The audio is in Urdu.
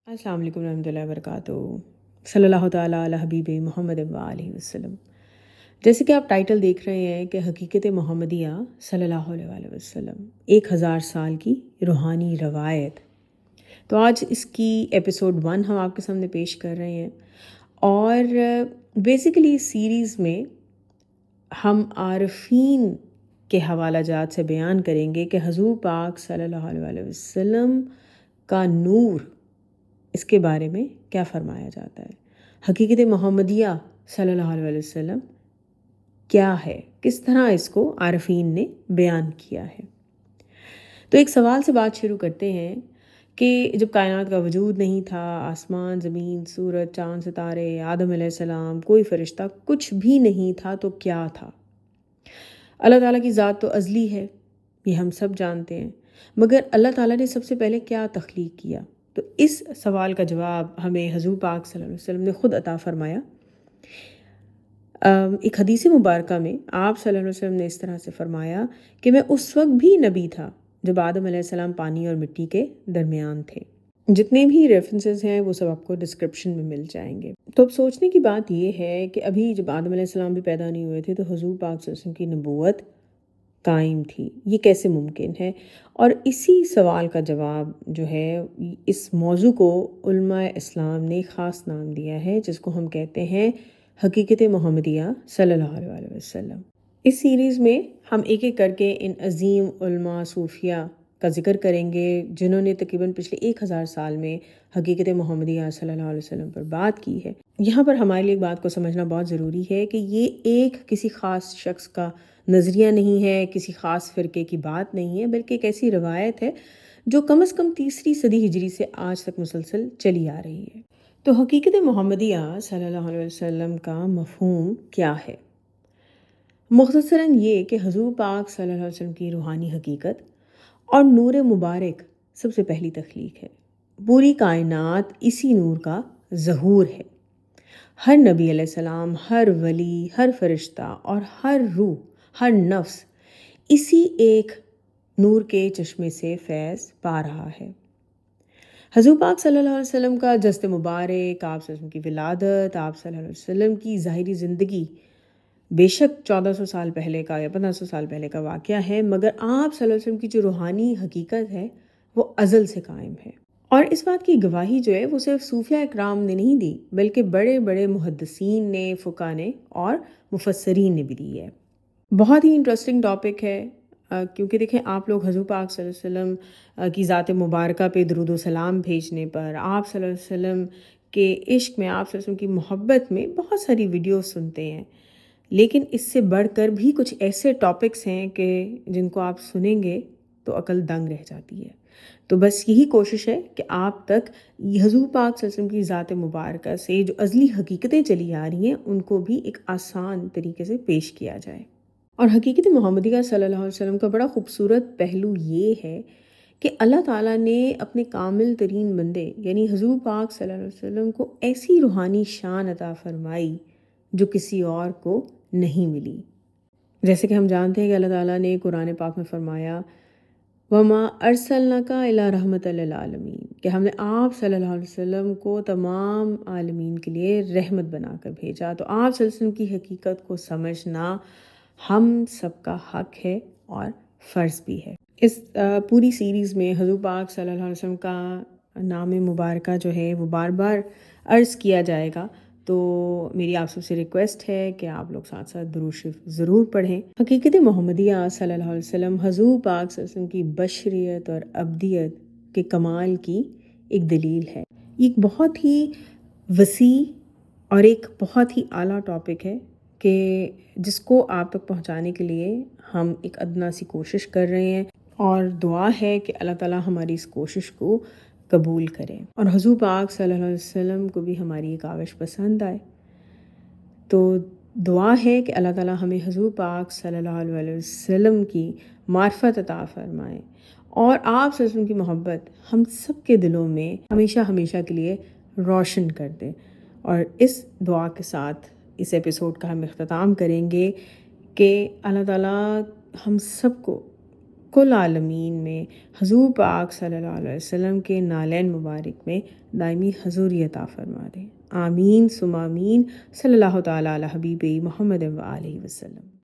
السلام علیکم ورحمۃ اللہ وبرکاتہ۔ صلی اللہ تعالیٰ علی حبیب محمد علیہ وسلم۔ جیسے کہ آپ ٹائٹل دیکھ رہے ہیں کہ حقیقت محمدیہ صلی اللہ علیہ وسلم 1000 سال کی روحانی روایت، تو آج اس کی ایپیسوڈ 1 ہم آپ کے سامنے پیش کر رہے ہیں، اور بیسیکلی اس سیریز میں ہم عارفین کے حوالہ جات سے بیان کریں گے کہ حضور پاک صلی اللہ علیہ وسلم کا نور، اس کے بارے میں کیا فرمایا جاتا ہے، حقیقت محمدیہ صلی اللہ علیہ وسلم کیا ہے، کس طرح اس کو عارفین نے بیان کیا ہے۔ تو ایک سوال سے بات شروع کرتے ہیں کہ جب کائنات کا وجود نہیں تھا، آسمان، زمین، سورج، چاند، ستارے، آدم علیہ السلام، کوئی فرشتہ، کچھ بھی نہیں تھا، تو کیا تھا؟ اللہ تعالیٰ کی ذات تو ازلی ہے، یہ ہم سب جانتے ہیں، مگر اللہ تعالیٰ نے سب سے پہلے کیا تخلیق کیا؟ تو اس سوال کا جواب ہمیں حضور پاک صلی اللہ علیہ وسلم نے خود عطا فرمایا۔ ایک حدیث مبارکہ میں آپ صلی اللہ علیہ وسلم نے اس طرح سے فرمایا کہ میں اس وقت بھی نبی تھا جب آدم علیہ السلام پانی اور مٹی کے درمیان تھے۔ جتنے بھی ریفرنسز ہیں وہ سب آپ کو ڈسکرپشن میں مل جائیں گے۔ تو اب سوچنے کی بات یہ ہے کہ ابھی جب آدم علیہ السلام بھی پیدا نہیں ہوئے تھے تو حضور پاک صلی اللہ علیہ وسلم کی نبوت قائم تھی، یہ کیسے ممکن ہے؟ اور اسی سوال کا جواب جو ہے، اس موضوع کو علماء اسلام نے خاص نام دیا ہے، جس کو ہم کہتے ہیں حقیقت محمدیہ صلی اللہ علیہ وسلم۔ اس سیریز میں ہم ایک ایک کر کے ان عظیم علماء صوفیہ کا ذکر کریں گے جنہوں نے تقریباً پچھلے 1000 سال میں حقیقت محمدیہ صلی اللہ علیہ وسلم پر بات کی ہے۔ یہاں پر ہمارے لیے ایک بات کو سمجھنا بہت ضروری ہے کہ یہ ایک کسی خاص شخص کا نظریہ نہیں ہے، کسی خاص فرقے کی بات نہیں ہے، بلکہ ایک ایسی روایت ہے جو کم از کم 3 صدی ہجری سے آج تک مسلسل چلی آ رہی ہے۔ تو حقیقت محمدیہ صلی اللہ علیہ وسلم کا مفہوم کیا ہے؟ مختصراً یہ کہ حضور پاک صلی اللہ علیہ وسلم کی روحانی حقیقت اور نور مبارک سب سے پہلی تخلیق ہے۔ پوری کائنات اسی نور کا ظہور ہے۔ ہر نبی علیہ السلام، ہر ولی، ہر فرشتہ اور ہر روح، ہر نفس اسی ایک نور کے چشمے سے فیض پا رہا ہے۔ حضور پاک صلی اللہ علیہ وسلم کا جسد مبارک، آپ صلی اللہ علیہ وسلم کی ولادت، آپ صلی اللہ علیہ وسلم کی ظاہری زندگی بے شک 1400 سال پہلے کا یا 1500 سال پہلے کا واقعہ ہے، مگر آپ صلی اللہ علیہ وسلم کی جو روحانی حقیقت ہے وہ ازل سے قائم ہے۔ اور اس بات کی گواہی جو ہے وہ صرف صوفیہ اکرام نے نہیں دی، بلکہ بڑے بڑے محدثین نے، فقہ نے اور مفسرین نے بھی دی ہے۔ بہت ہی انٹرسٹنگ ٹاپک ہے، کیونکہ دیکھیں آپ لوگ حضور پاک صلی اللہ علیہ وسلم کی ذات مبارکہ پہ درود و سلام بھیجنے پر، آپ صلی اللہ علیہ وسلم کے عشق میں، آپ صلی اللہ علیہ وسلم کی محبت میں بہت ساری ویڈیوز سنتے ہیں، لیکن اس سے بڑھ کر بھی کچھ ایسے ٹاپکس ہیں کہ جن کو آپ سنیں گے تو عقل دنگ رہ جاتی ہے۔ تو بس یہی کوشش ہے کہ آپ تک حضور پاک صلی اللہ علیہ وسلم کی ذات مبارکہ سے جو ازلی حقیقتیں چلی آ رہی ہیں ان کو بھی ایک آسان طریقے سے پیش کیا جائے۔ اور حقیقت محمدیہ صلی اللہ علیہ وسلم کا بڑا خوبصورت پہلو یہ ہے کہ اللہ تعالیٰ نے اپنے کامل ترین بندے یعنی حضور پاک صلی اللہ علیہ وسلم کو ایسی روحانی شان عطا فرمائی جو کسی اور کو نہیں ملی۔ جیسے کہ ہم جانتے ہیں کہ اللہ تعالیٰ نے قرآن پاک میں فرمایا وَمَا أَرْسَلْنَاكَ إِلَّا رَحْمَةً لِلْعَالَمِينَ، کہ ہم نے آپ صلی اللہ علیہ وسلم کو تمام عالمین کے لیے رحمت بنا کر بھیجا۔ تو آپ صلی اللہ علیہ وسلم کی حقیقت کو سمجھنا ہم سب کا حق ہے اور فرض بھی ہے۔ اس پوری سیریز میں حضور پاک صلی اللہ علیہ وسلم کا نام مبارکہ جو ہے وہ بار بار عرض کیا جائے گا، تو میری آپ سب سے ریکویسٹ ہے کہ آپ لوگ ساتھ ساتھ درود شریف ضرور پڑھیں۔ حقیقت محمدیہ صلی اللہ علیہ وسلم حضور پاک صلی اللہ علیہ وسلم کی بشریت اور ابدیت کے کمال کی ایک دلیل ہے۔ ایک بہت ہی وسیع اور ایک بہت ہی اعلیٰ ٹاپک ہے کہ جس کو آپ تک پہنچانے کے لیے ہم ایک ادنا سی کوشش کر رہے ہیں، اور دعا ہے کہ اللہ تعالیٰ ہماری اس کوشش کو قبول کرے اور حضور پاک صلی اللہ علیہ وسلم کو بھی ہماری یہ کاوش پسند آئے۔ تو دعا ہے کہ اللہ تعالیٰ ہمیں حضور پاک صلی اللہ علیہ وسلم کی معرفت عطا فرمائے، اور آپ صلی اللہ علیہ وسلم کی محبت ہم سب کے دلوں میں ہمیشہ ہمیشہ کے لیے روشن کر دے۔ اور اس دعا کے ساتھ اس ایپیسوڈ کا ہم اختتام کریں گے کہ اللہ تعالیٰ ہم سب کو کل عالمین میں حضور پاک صلی اللہ علیہ وسلم کے نالین مبارک میں دائمی حضوری عطا فرما دے۔ آمین ثم آمین۔ صلی اللہ تعالیٰ علی حبیب محمد و آلہ وسلم۔